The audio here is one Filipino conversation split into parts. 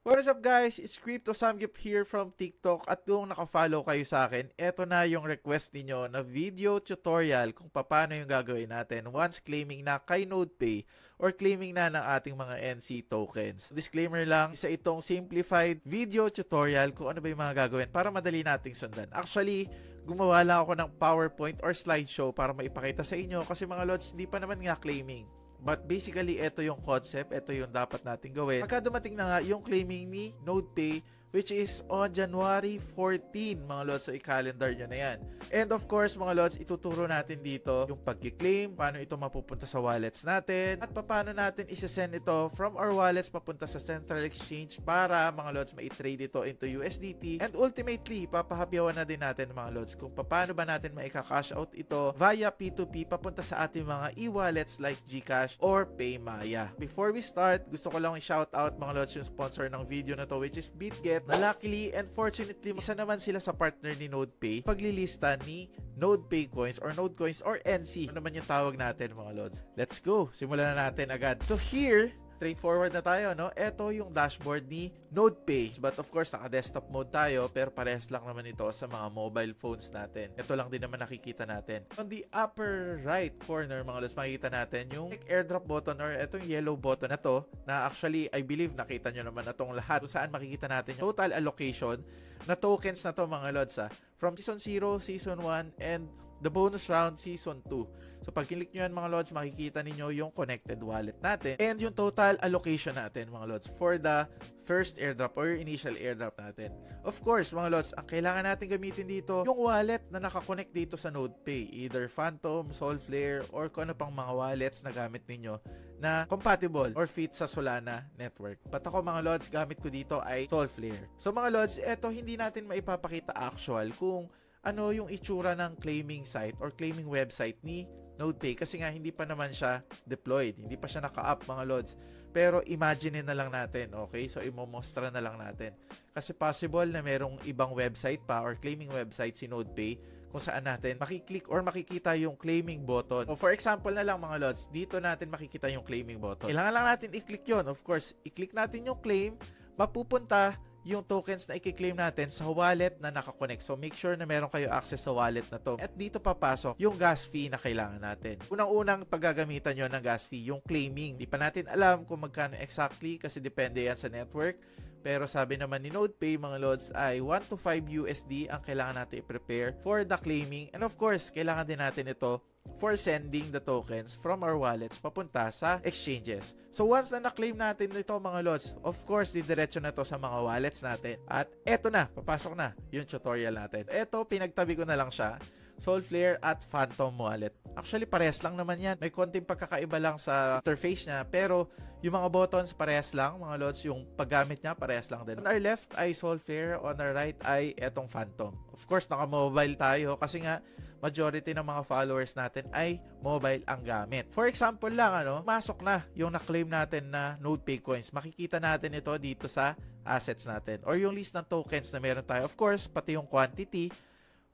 What is up guys? It's Crypto Samgyup here from TikTok at kung nakafollow kayo sa akin, eto na yung request niyo na video tutorial kung paano yung gagawin natin once claiming na kay NodePay or claiming na ng ating mga NC tokens. Disclaimer lang, isa itong simplified video tutorial kung ano ba yung mga gagawin para madali nating sundan. Actually, gumawa lang ako ng PowerPoint or slideshow para maipakita sa inyo kasi mga lods, hindi pa naman nga claiming. But basically, ito yung concept, ito yung dapat natin gawin. Pagka dumating na nga yung claiming ni NodePay, which is on January 14, mga lods, so i-calendar nyo na yan. And of course, mga lods, ituturo natin dito yung pag-claim, paano ito mapupunta sa wallets natin, at paano natin isa-send ito from our wallets papunta sa central exchange para, mga lods, ma-trade ito into USDT. And ultimately, papahabyawan na din natin, mga lods, kung paano ba natin maika-cash out ito via P2P papunta sa ating mga e-wallets like GCash or PayMaya. Before we start, gusto ko lang i-shout out, mga lods, yung sponsor ng video na to, which is BitGet, na luckily and fortunately, isa naman sila sa partner ni NodePay paglilista ni NodePay Coins or Node Coins or NC. Ano naman yung tawag natin, mga lods? Let's go! Simulan na natin agad. So here, straightforward na tayo, no? Ito yung dashboard ni NodePay. But of course, naka-desktop mode tayo, pero parehas lang naman ito sa mga mobile phones natin. Ito lang din naman nakikita natin. On the upper right corner, mga lods, makikita natin yung airdrop button or itong yellow button na to, na actually, I believe, nakita nyo naman na itong lahat. Kung saan makikita natin yung total allocation na tokens na to, mga lods, from Season 0, Season 1, and the bonus round Season 2. So pag kilik nyo yan, mga lods, makikita ninyo yung connected wallet natin and yung total allocation natin, mga lods, for the first airdrop or initial airdrop natin. Of course, mga lods, ang kailangan natin gamitin dito, yung wallet na nakakonect dito sa NodePay. Either Phantom, Solflare, or kung ano pang mga wallets na gamit ninyo na compatible or fit sa Solana network. But ako, mga lods, gamit ko dito ay Solflare. So mga lods, eto hindi natin maipapakita actual kung ano yung itsura ng claiming site or claiming website ni NodePay kasi nga hindi pa naman siya deployed, hindi pa siya naka-up, mga lods. Pero imagine na lang natin, okay? So imomostra na lang natin. Kasi possible na merong ibang website pa or claiming website si NodePay kung saan natin makiklik or makikita yung claiming button. So for example na lang, mga lods, dito natin makikita yung claiming button. Kailangan lang natin i-click yun. Of course, i-click natin yung claim, mapupunta yung tokens na i-claim natin sa wallet na nakakonect. So, make sure na meron kayo access sa wallet na to. At dito papasok yung gas fee na kailangan natin. Unang-unang paggagamitan nyo ng gas fee, yung claiming. Di pa natin alam kung magkano exactly kasi depende yan sa network. Pero sabi naman ni NodePay, mga lods, ay 1 to 5 USD ang kailangan natin i-prepare for the claiming. And of course, kailangan din natin ito for sending the tokens from our wallets papunta sa exchanges. So once na na-claim natin ito, mga lods, of course, didiretso na to sa mga wallets natin. At eto na, papasok na yung tutorial natin. Eto, pinagtabi ko na lang siya. Solflare at Phantom Wallet. Actually, parehas lang naman yan. May konting pagkakaiba lang sa interface niya, pero yung mga buttons parehas lang, mga lods, yung paggamit niya parehas lang din. On our left ay Solflare, on our right ay etong Phantom. Of course, naka-mobile tayo kasi nga majority ng mga followers natin ay mobile ang gamit. For example lang, masok na yung na-claim natin na NodePay coins. Makikita natin ito dito sa assets natin or yung list ng tokens na meron tayo. Of course, pati yung quantity.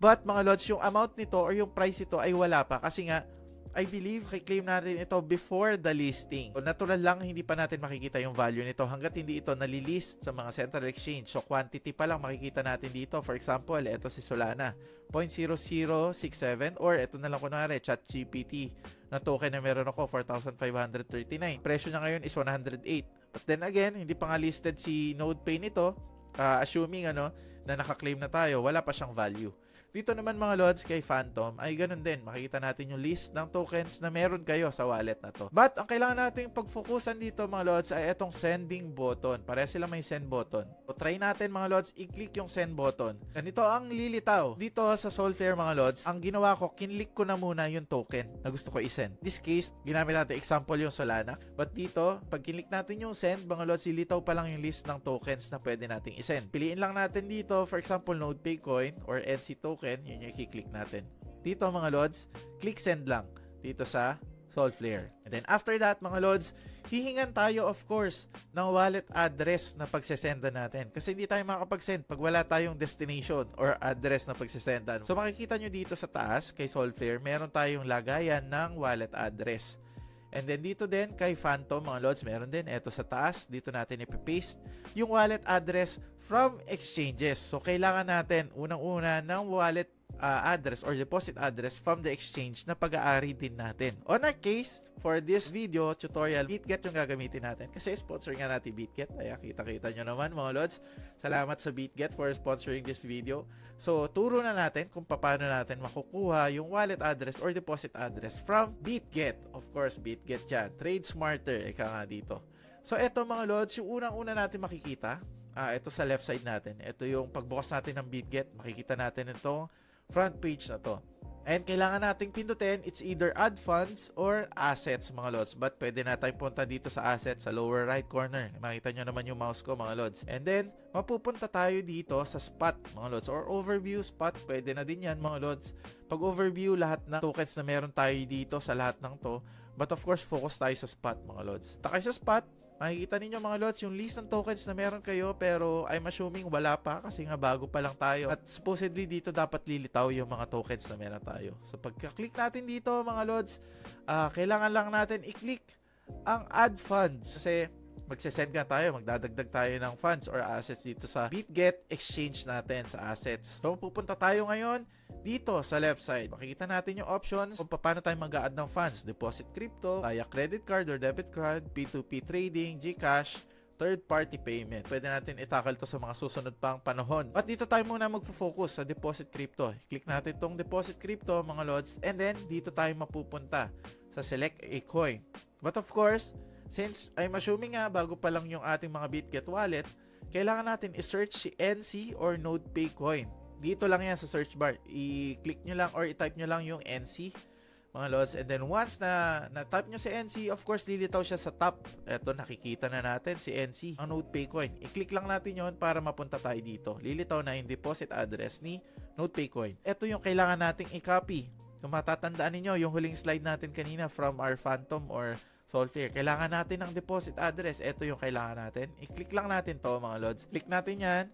But mga lods, yung amount nito or yung price ito ay wala pa kasi nga I believe i-claim natin ito before the listing. So, natural lang hindi pa natin makikita yung value nito hanggat hindi ito nalilist sa mga central exchange. So quantity pa lang makikita natin dito. For example, ito si Solana 0.0067 or ito na lang kunwari ChatGPT na token na meron ako 4,539. Presyo niya ngayon is 108. But then again, hindi pa nga listed si NodePay nito. Assuming na naka-claim na tayo, wala pa siyang value. Dito naman, mga lods, kay Phantom ay ganun din. Makikita natin yung list ng tokens na meron kayo sa wallet na to. But ang kailangan natin pag-focusan dito, mga lods, ay itong sending button. Pareha sila may send button. So try natin, mga lods, i-click yung send button. Ganito ang lilitaw. Dito sa Solflare, mga lods, ang ginawa ko, kinlik ko na muna yung token na gusto ko i-send. In this case, ginamit natin example yung Solana. But dito, pag kinlik natin yung send, mga lods, ilitaw pa lang yung list ng tokens na pwede nating i-send. Piliin lang natin dito, for example, NodePay coin or NC token. Yun yung i-click natin. Dito, mga lods, click send lang dito sa Solflare. And then after that, mga lods, hihingan tayo of course ng wallet address na pagsesenda natin. Kasi hindi tayo makakapag-send pag wala tayong destination or address na pagsesendan. So makikita nyo dito sa taas kay Solflare, meron tayong lagayan ng wallet address. And then dito din kay Phantom mga lods, meron din. Ito sa taas, dito natin ipipaste yung wallet address from exchanges. So kailangan natin unang-una ng wallet address or deposit address from the exchange na pag-aari din natin. On our case, for this video tutorial, BitGet yung gagamitin natin. Kasi sponsor nga natin BitGet. Ayan, kita-kita nyo naman mga lods. Salamat sa BitGet for sponsoring this video. So, turo na natin kung paano natin makukuha yung wallet address or deposit address from BitGet. Of course, BitGet yan. Trade smarter, ika nga dito. So, eto mga lods, yung unang-una natin makikita, ito sa left side natin. Ito yung pagbukas natin ng BitGet. Makikita natin itong front page na to. And kailangan nating pindutin, it's either add funds or assets mga lods. But pwede na tayong punta dito sa assets sa lower right corner. Makita nyo naman yung mouse ko mga lods. And then, mapupunta tayo dito sa spot mga lods or overview spot. Pwede na din yan mga lods. Pag overview, lahat ng tokens na meron tayo dito sa lahat ng to. But of course, focus tayo sa spot mga lods. Takay sa spot, makikita ninyo mga lods yung list ng tokens na meron kayo, pero I'm assuming wala pa kasi nga bago pa lang tayo. At supposedly dito dapat lilitaw yung mga tokens na meron tayo. So pagka-click natin dito mga lods, kailangan lang natin i-click ang add funds kasi magsesend nga tayo, magdadagdag tayo ng funds or assets dito sa BitGet exchange natin sa assets. So pupunta tayo ngayon dito sa left side. Makikita natin yung options kung paano tayo mag-a-add ng funds. Deposit crypto, via credit card or debit card, P2P trading, GCash, third-party payment. Pwede natin itakal to sa mga susunod pang panahon. At dito tayo muna magfo-focus sa deposit crypto. Click natin itong deposit crypto mga lods and then dito tayo mapupunta sa select a coin. But of course, since I'm assuming nga bago pa lang yung ating mga BitGet wallet, kailangan natin i-search si NC or NodePay coin. Dito lang yan sa search bar. I-click nyo lang or i-type nyo lang yung NC mga lods. And then once na type nyo si NC, of course lilitaw siya sa top. Eto, nakikita na natin si NC, ang NodePay coin. I-click lang natin yon para mapunta tayo dito. Lilitaw na yung deposit address ni NodePay coin. Ito yung kailangan nating i-copy. Kung matatandaan niyo yung huling slide natin kanina from our Phantom or Solflare, kailangan natin ng deposit address. Ito yung kailangan natin. I-click lang natin to mga lods. Click natin yan.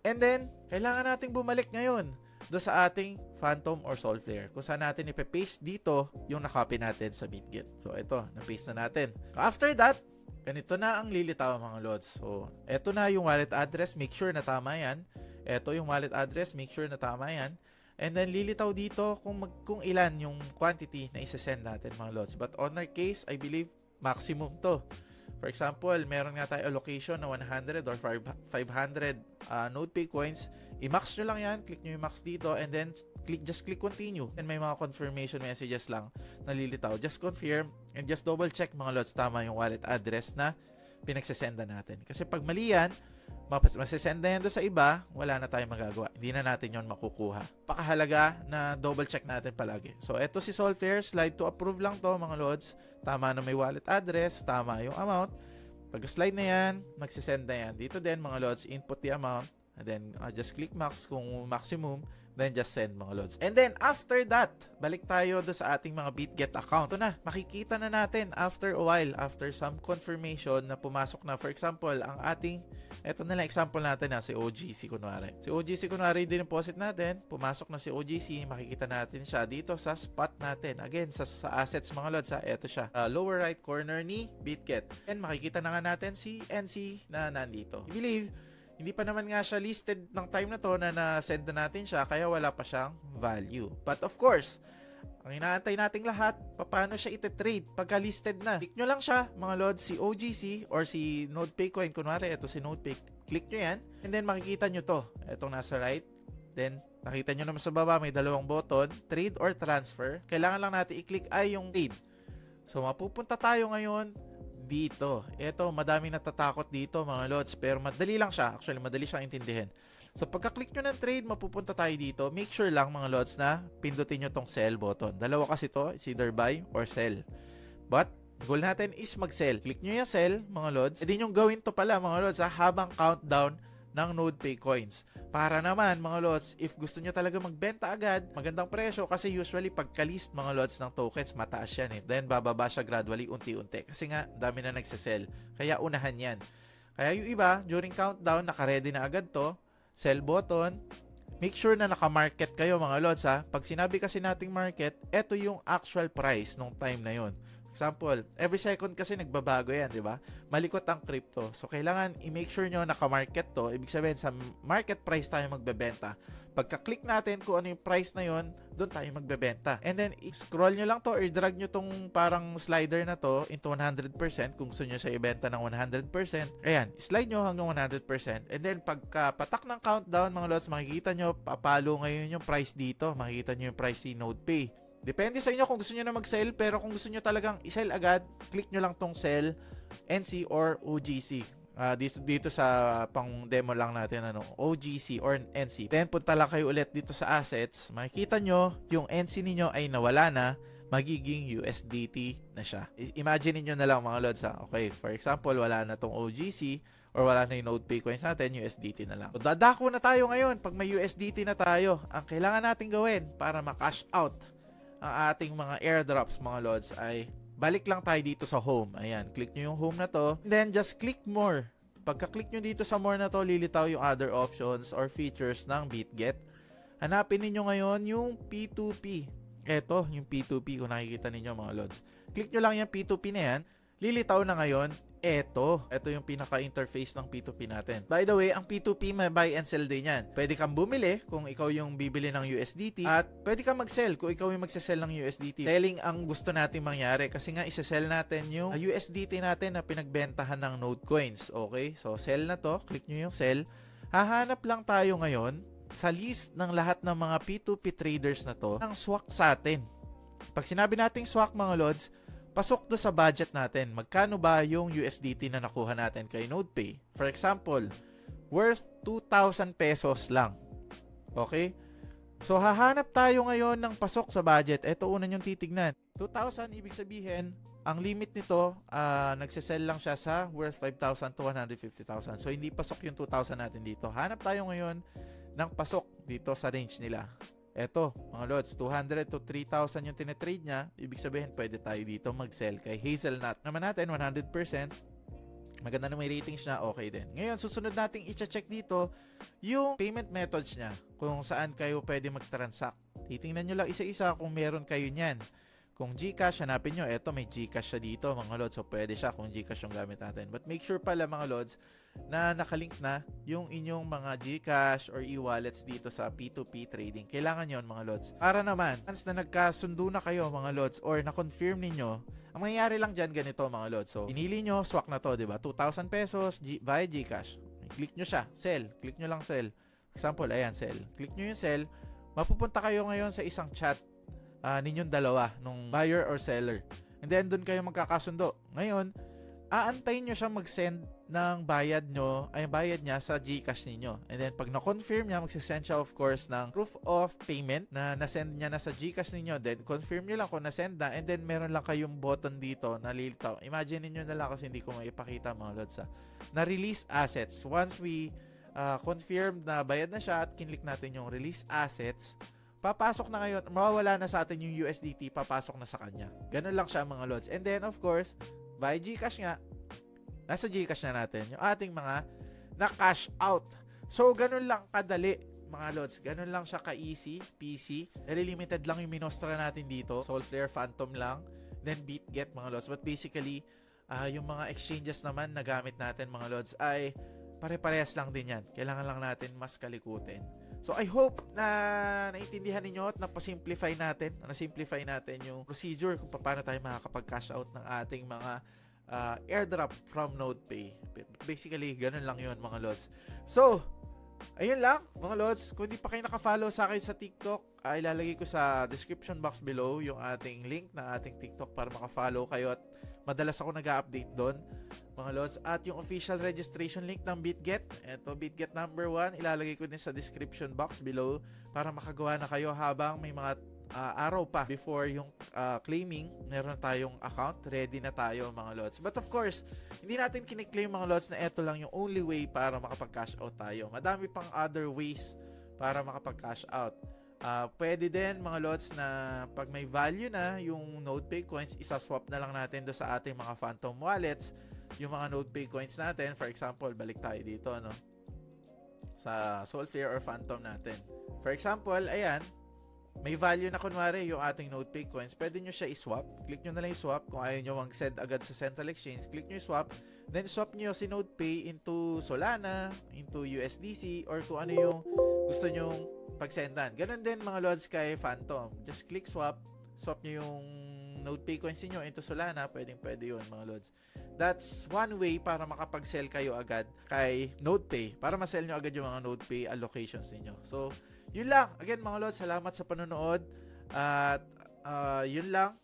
And then, kailangan nating bumalik ngayon do sa ating Phantom or Solflare. Kung saan natin ipe-paste dito yung nakopy natin sa BitGet. So, ito, na-paste na natin. After that, ganito na ang lilitaw mga lods. So, ito na yung wallet address. Make sure na tama yan. Ito yung wallet address. Make sure na tama yan. And then, lilitaw dito kung ilan yung quantity na isa-send natin mga lods. But on our case, I believe maximum to. For example, meron nga tayo allocation na 100 or 500 NodePay coins. I-max nyo lang yan. Click nyo yung max dito and then just click continue. And may mga confirmation messages lang na lilitaw. Just confirm and just double check mga lods tama yung wallet address na pinagsasenda natin. Kasi pag mali yan, masisenda yan doon sa iba, wala na tayong magagawa. Hindi na natin yon makukuha. Pakahalaga na double check natin palagi. So, eto si Solflare. Slide to approve lang to mga lods. Tama na may wallet address, tama yung amount. Pag slide na yan, magsisend na yan. Dito din mga lods, input the amount. And then, just click max kung maximum. Then, just send mga lods. And then, after that, balik tayo do sa ating mga BitGet account. Ito na, makikita na natin after a while, after some confirmation na pumasok na. For example, ang ating, ito na lang example natin na si OGC kunwari. Si OGC kunwari din deposit natin, pumasok na si OGC, makikita natin siya dito sa spot natin. Again, sa assets mga lods, ito siya. Lower right corner ni BitGet. And makikita na nga natin si NC na nandito. I believe, hindi pa naman nga siya listed ng time na to na na-send na natin siya, kaya wala pa siyang value. But of course, ang inaantay nating lahat, paano siya ite-trade pagka listed na. Click nyo lang siya, mga lods, si OGC or si NodePay coin. Kunwari, ito si NodePay. Click nyo yan, and then makikita nyo to. Itong nasa right. Then, nakita nyo naman sa baba, may dalawang button, trade or transfer. Kailangan lang natin i-click ay yung trade. So, mapupunta tayo ngayon dito. Ito, madaming natatakot dito mga lods, pero madali lang siya. Actually, madali siyang intindihin. So, pagka-click nyo ng trade, mapupunta tayo dito. Make sure lang mga lods na pindutin nyo tong sell button. Dalawa kasi to, it's either buy or sell. But, goal natin is mag-sell. Click nyo yung sell mga lods. E din yung gawin to pala mga lods habang countdown ng NodePay coins. Para naman mga lods, if gusto nyo talaga magbenta agad, magandang presyo kasi usually pagka-list mga lods ng tokens, mataas yan eh. Then bababa siya gradually, unti-unti. Kasi nga, dami na nagsisell. Kaya unahan yan. Kaya yung iba, during countdown, naka-ready na agad to. Sell button. Make sure na naka-market kayo mga lods ha. Pag sinabi kasi nating market, eto yung actual price nung time na yon. For Example, every second kasi nagbabago yan, di ba? Malikot ang crypto. So, kailangan i-make sure nyo naka-market to. Ibig sabihin, sa market price tayo magbebenta. Pagka-click natin kung ano yung price na yon, doon tayo magbebenta. And then, scroll nyo lang to or drag nyo tong parang slider na to into 100% kung gusto nyo siya ibenta ng 100%. Ayan, slide nyo hanggang 100%. And then, pagka-patak ng countdown, mga lods, makikita nyo, papalo ngayon yung price dito. Makikita nyo yung price ni NodePay. Depende sa inyo kung gusto nyo na mag-sell, pero kung gusto nyo talagang i-sell agad, click nyo lang tong sell, NC or OGC. Dito sa pang demo lang natin, OGC or NC. Then punta lang kayo ulit dito sa assets, makikita nyo yung NC niyo ay nawala na, magiging USDT na siya. Imagine niyo na lang mga lods Okay, for example, wala na tong OGC or wala na yung NodePay coins natin, USDT na lang. So, dadako na tayo ngayon pag may USDT na tayo. Ang kailangan natin gawin para ma-cash out ang ating mga airdrops, mga lods, ay balik lang tayo dito sa home. Ayan, click nyo yung home na to. Then, just click more. Pagka-click nyo dito sa more na to, lilitaw yung other options or features ng BitGet. Hanapin ninyo ngayon yung P2P. Eto, yung P2P kung nakikita ninyo, mga lods. Click nyo lang yung P2P na yan. Lilitaw na ngayon. Ito yung pinaka-interface ng P2P natin. By the way, ang P2P may buy and sell din yan. Pwede kang bumili kung ikaw yung bibili ng USDT at pwede kang mag-sell kung ikaw yung magsasell ng USDT. Selling ang gusto natin mangyari kasi nga isa-sell natin yung USDT natin na pinagbentahan ng Node Coins. Okay? So, sell na to. Click nyo yung sell. Hahanap lang tayo ngayon sa list ng lahat ng mga P2P traders na to ang swak sa atin. Pag sinabi nating swak, mga lods, pasok do sa budget natin. Magkano ba yung USDT na nakuha natin kay NodePay? For example, worth 2,000 pesos lang. Okay? So, hahanap tayo ngayon ng pasok sa budget. Ito una yung titignan. 2,000, ibig sabihin, ang limit nito, nagsisell lang siya sa worth 5,000 to 150,000. So, hindi pasok yung 2,000 natin dito. Hanap tayo ngayon ng pasok dito sa range nila. Eto, mga lods, 200 to 3,000 yung tinetrade niya. Ibig sabihin, pwede tayo dito mag-sell. Kay Hazelnut naman natin, 100%. Maganda na may ratings niya, okay din. Ngayon, susunod nating i-check dito yung payment methods niya. Kung saan kayo pwede mag-transact. Titingnan nyo lang isa-isa kung meron kayo niyan. Kung GCash, hanapin nyo. Eto, may GCash siya dito, mga lods. So, pwede siya kung GCash yung gamit natin. But make sure pala, mga lods, na nakalink na yung inyong mga GCash or e-wallets dito sa P2P trading. Kailangan yon, mga lods. Para naman, once na nagkasundo na kayo, mga lods, or na-confirm ninyo, ang mangyayari lang dyan ganito, mga lods. So, pinili nyo, swak na to, diba? 2,000 pesos via GCash. Click nyo siya, sell. Click nyo lang sell. Example, ayan, sell. Click nyo yung sell. Mapupunta kayo ngayon sa isang chat ninyong dalawa, nung buyer or seller. And then, dun kayo magkakasundo. Ngayon, aantayin nyo siya mag-send ng bayad niya sa GCash ninyo. And then, pag na-confirm niya, magsisend siya, of course, ng proof of payment na nasend niya na sa GCash ninyo. Then, confirm nyo lang kung nasend na. And then, meron lang kayong button dito na lilitaw. Imagine niyo na lang kasi hindi ko maipakita, mga lods, na release assets. Once we confirm na bayad na siya at kinlik natin yung release assets, papasok na ngayon, mawawala na sa atin yung USDT, papasok na sa kanya. Ganun lang siya, mga lods. And then, of course, by GCash nga, nasa GCash na natin yung ating mga na-cash out. So, ganun lang kadali, mga lods. Ganun lang siya ka-easy, PC. Limited lang yung minostra natin dito. Soulflare, Phantom lang. Then, BitGet, mga lods. But basically, yung mga exchanges naman na gamit natin, mga lods, ay pare-parehas lang din yan. Kailangan lang natin mas kalikutin. So, I hope na naintindihan ninyo at nasimplify natin yung procedure kung paano tayo makakapag-cash out ng ating mga airdrop from NodePay. Basically, ganun lang yun, mga lods. So, ayun lang, mga lods. Kung hindi pa kayo nakafollow sa akin sa TikTok, ilalagay ko sa description box below yung ating link na ating TikTok para makafollow kayo at madalas ako nag-update doon, mga lods. At yung official registration link ng BitGet, eto, BitGet number 1, ilalagay ko din sa description box below para makagawa na kayo habang may mga araw pa before yung claiming. Meron tayong account, ready na tayo, mga lods. But of course, hindi natin kiniklaim, mga lods, na eto lang yung only way para makapag-cash out tayo. Madami pang other ways para makapag-cash out. Pwede din, mga lods, na pag may value na yung NodePay coins, isa-swap na lang natin do sa ating mga Phantom wallets yung mga NodePay coins natin. For example, balik tayo dito, sa Soulflare or Phantom natin. For example, ayan, may value na kunwari yung ating NodePay coins, pwede nyo siya i-swap. Click nyo na lang i-swap. Kung ayaw nyo mag-send agad sa Central Exchange, click nyo i-swap. Then swap nyo si NodePay into Solana, into USDC, or kung ano yung gusto nyong pagsendan. Ganun din mga lods kay Phantom. Just click swap. Swap nyo yung NodePay coins niyo into Solana. Pwede yun mga lods. That's one way para makapag-sell kayo agad kay NodePay. Para ma-sell nyo agad yung mga NodePay allocations niyo. So, yun lang. Again mga lods, salamat sa panonood. At yun lang.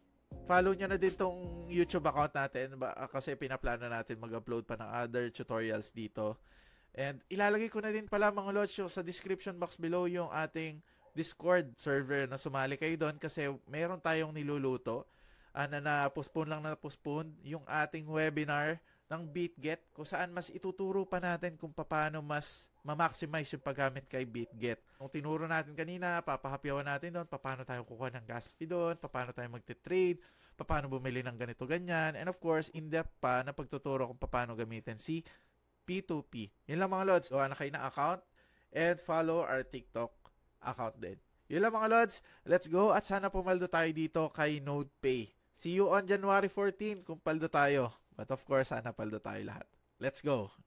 Follow nyo na din tong YouTube account natin kasi pinaplano natin mag-upload pa ng other tutorials dito. And ilalagay ko na din pala mga lods yung sa description box below yung ating Discord server na sumali kayo doon kasi meron tayong niluluto na postpone yung ating webinar ng BitGet kung saan mas ituturo pa natin kung paano mas ma-maximize yung paggamit kay BitGet. Kung tinuro natin kanina, papahapyawan natin doon, paano tayo kukuha ng gas fee doon, paano tayo magte-trade, paano bumili ng ganito ganyan, and of course, in-depth pa na pagtuturo kung paano gamitin si P2P. Yun lang mga lods, gawa na kayo ng account and follow our TikTok account din. Yun lang mga lods, let's go at sana pumaldo tayo dito kay NodePay. See you on January 14 kung paldo tayo. But of course, sana paldo tayo lahat. Let's go!